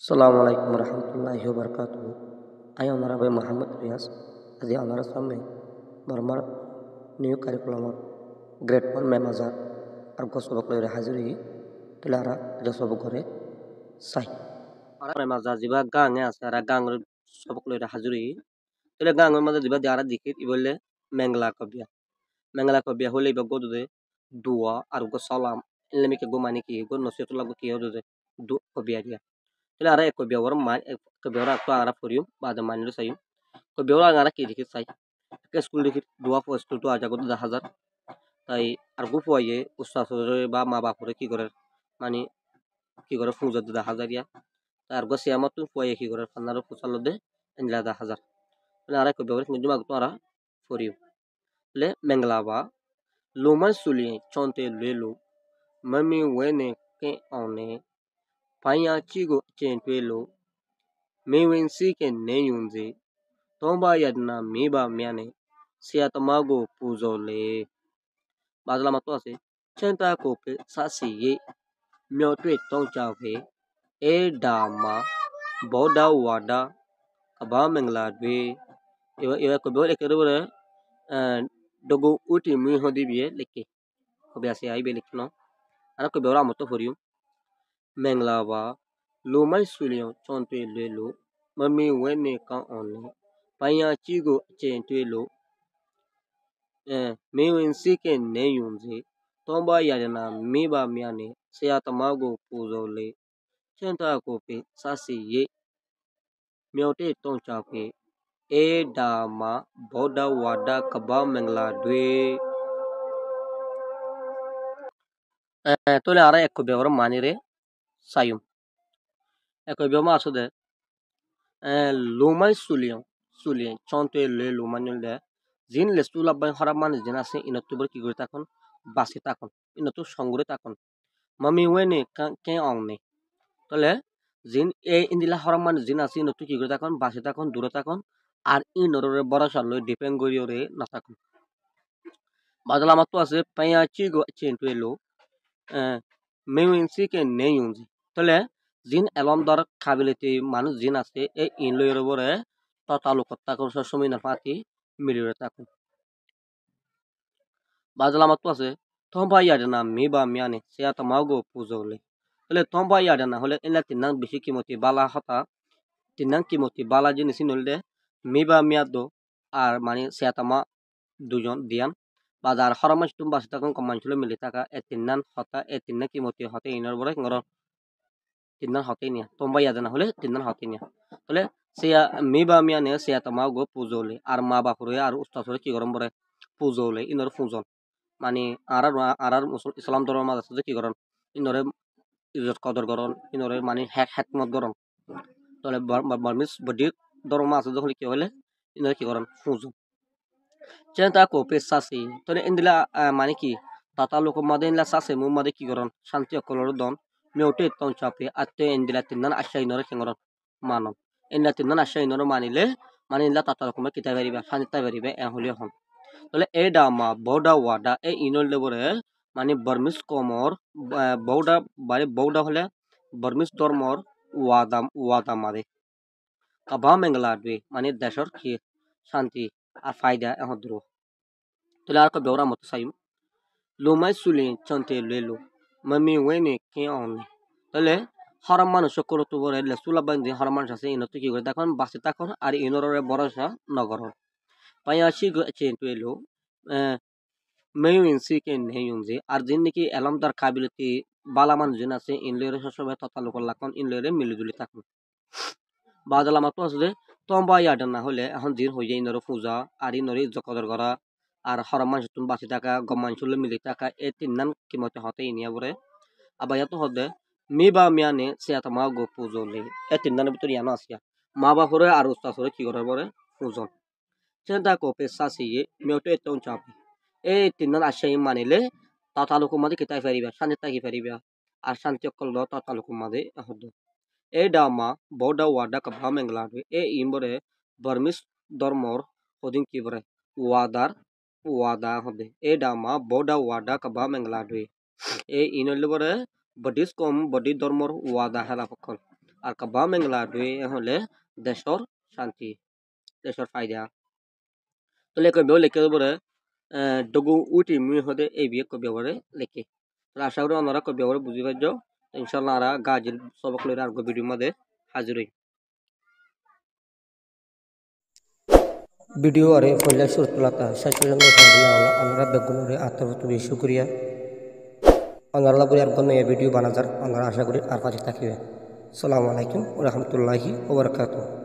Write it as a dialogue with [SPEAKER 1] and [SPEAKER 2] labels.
[SPEAKER 1] Assalamualaikum warahmatullahi wabarakatuh. Ayo Honorable Muhammad Rias, আজি honour সামনে বর্মার new কারিকুলামত grade 1 মেমাজার আর গসবক লইরে হাজিরি তেলারা গসবক করে সাই আর মেমাজার জিবা গাঙে আছে আর গাঙ সবক লইরে হাজিরি তেলে গাঙের মাঝে জিবা যারা দিকিত ইবলে মেংলা কবিয়া হলে ইবা গদুদে দুয়া আর গো সালাম ইলমিকে গো মানে কি গো নসিহতুল্লাহ গো কি হদুদে দু কবিয়া dia Tila ara ko biya waram man ko biya ara to ara for you ba da man sayum ko biya ara ki dikit sai ke school dikit dua fo school to aja ko 10,000 তাই আর গুফু আইয়ে উস্তাদ বা মা বাপরে কি করে মানে কি করে ফুজা 10,000 ইয়া তার গো সিয়ামত ফুয়াইয়ে কি করে ফান্নারো ফুসালো দে এনলা 10,000 তাহলে ara ko biya কিন্তু মাগ তো ara for you le menglaba loman suli chonte lelo mami wene ke one panya chigo chen twelo Mewin siken neyunze tomba yadna meba miane siatamago puzole bazla mato ase chenta kope sasiye myotwe tongchawe e dama boda wada aba mengla dwe ewa ko bole kedore dogo uti mi hodi biye leke ko biase ai be lekno ana ko bora moto forium mengla ba lomai sulion chonte lelo mami wene ka one panya chigo chen twelo mewin siken neyunze tomba yadana meba miane siatamago puzole chenta kope sasi ye myote tongchape e dama boda wada kaba mengla dwe tole ara ekko bewar manire sayum ekko bewma asude lomai sulion chonte le lomanul de জিন লেসুল আব্বাই হরাম মানে জিন আছে ইনতুবর কি করে তখন বাসি তখন ইনতু সংগুরে তখন মামি ওয়েনে কে অংনে তাহলে জিন এ ইন্দিলা হরাম মানে জিন আছে ইনতু কি করে তখন বাসি তখন দূরে তখন আর ইনরে বড় লই ডিপেন্ড করি ওরে না তখন বাদলা মাতো আছে পাইয়া চিগো চেন্টু এলো মেউইন সিকে নেইউনজি তাহলে জিন এলম দর কাবিলিটি মানুষ জিন আছে এ ইন লইরে বরে ততালুকত তখন সময় না পাতি মিলিয়ে তখন বাজলা মাতো আছে থম্বা ইয়াদে না মেবা মিয়ানে সেয়াতা মাগো পুজোলে তাহলে থম্বা ইয়াদে না হলে এলা তিনাং বেশি কিমতি বালা হতা তিনাং কিমতি বালা জিনিস নলদে মেবা মিয়াদো আর মানে সেয়াতা মা দুজন দিয়ান বাজার হরমাস তুম বাসি তখন কমানছিল মিলি থাকা এ তিনান হতা এ তিনা কিমতি হতে ইনর বরে ngor তিনান হতে নিয়া থম্বা ইয়াদে না হলে তিনান হতে নিয়া তাহলে সেয়া মেবা মিয়ানে সেয়াতা মাগো পুজোলে আর মা বাপুরে আর উস্তাদ কি গরম বরে পুজোলে ইনর ফুজন মানে আরার ইসলাম ধর্মের মাঝে আছে কি করেন ইনরে ইজ্জত কদর করেন ইনরে মানে হেকমত করেন তাহলে বার্মিস বডি ধর্ম আছে যখন কি হলে ইনরে কি করেন ফুজু চেতা কো পেসাসি তাহলে ইন্দিলা মানে কি তাতা লোক মাদে ইনলা সাসে মু মাদে কি করেন শান্তি অকলর দন মেউটে তন চাপে আতে ইন্দিলা তিনান আশা ইনরে কি করেন মানব ইনলা তিনান আশা ইনরে মানিলে মানে ইনলা তাতা লোক মা কিতা পারিবা শান্তি পারিবে এ হলিও হন তাহলে এ ডামা বৌডা ওয়াডা এ ইনল দেবরে মানে বর্মিস কমর বৌডা মানে বৌডা হলে বর্মিস ধর্মর ওয়াদা মারে কাবা মেঙ্গলা দে মানে দেশর কি শান্তি আর ফায়দা এখন দ্রু তাহলে আর কো বেওরা মত সাইম লোমাই সুলি চন্তে লেলো মামি ওয়েনে কে অন তাহলে হারাম মানুষ করতো বরে লেসুলা বান্ধি হারাম মানুষ আছে ইনতো কি করে তখন বাসে তখন আর ইনরে ভরসা নগর পায়া শিগ চেন্টু এলো মেয়ুইন সিকেন নেয়ুনজে আর জিন নাকি এলম তার কাবিলতি বালামান জিন আছে ইনলেরে সবসময় ততালুকর লাখন ইনলেরে মিলিজুলি থাকুন বাজালা মাতো আছে যে তম্বা ইয়াদ না হলে এখন জিন হয়ে যায় ইনরে পূজা আর ইনরে জকদর করা আর হরম মানুষ তুমি বাঁচি থাকা গম মানুষের মিলি থাকা এই তিন কিমতে হতে ইনিয়া বলে আবার ইয়াতো হদে মি বা মিয়ানে সে এত মা গো পুজোলে এই তিন ভিতরে ইয়ানো আসিয়া মা বাপরে আর উস্তাদ কি করার পরে পুজন চেন্তা কোপে সাসিয়ে মেউটে এত চাপে এই তিনজন আশাই মানিলে তাতালুকু মাঝে কিতাই ফারিবা শান্তি থাকি ফারিবা আর শান্তি অকল দ তাতালুকু মাঝে হদ এই ডামা বড় ওয়াদা কাবা মেংলাবে এই ইমবরে বর্মিস ধর্মর হদিন কি বরে ওয়াদা হবে এই ডামা বড় ওয়াদা কাবা মেংলাবে এই ইনলে বরে বডিস কম বডি ধর্মর ওয়াদা হেলা পক্ষল আর কাবা মেংলা দুই হলে দেশর শান্তি দেশর ফায়দা তলে কই বেও লেখে বরে ডগু উটি মি হদে এই বিয়ে কই বেওরে লেখে তো আশা করি আপনারা কই বেওরে বুঝি পারছো ইনশাআল্লাহ আর গাজের সবক লইরা আর ভিডিও মধ্যে হাজির হই ভিডিও আরে ফলে সুরতলাতা শাশুড়ি আমরা বেগুনরে আত্মরত শুকরিয়া আপনারা বলে আর কোনো ভিডিও বানাজার আমরা আশা করি আর পাশে থাকিবে আসসালামু আলাইকুম ওয়া রাহমাতুল্লাহি ওয়া বারাকাতুহু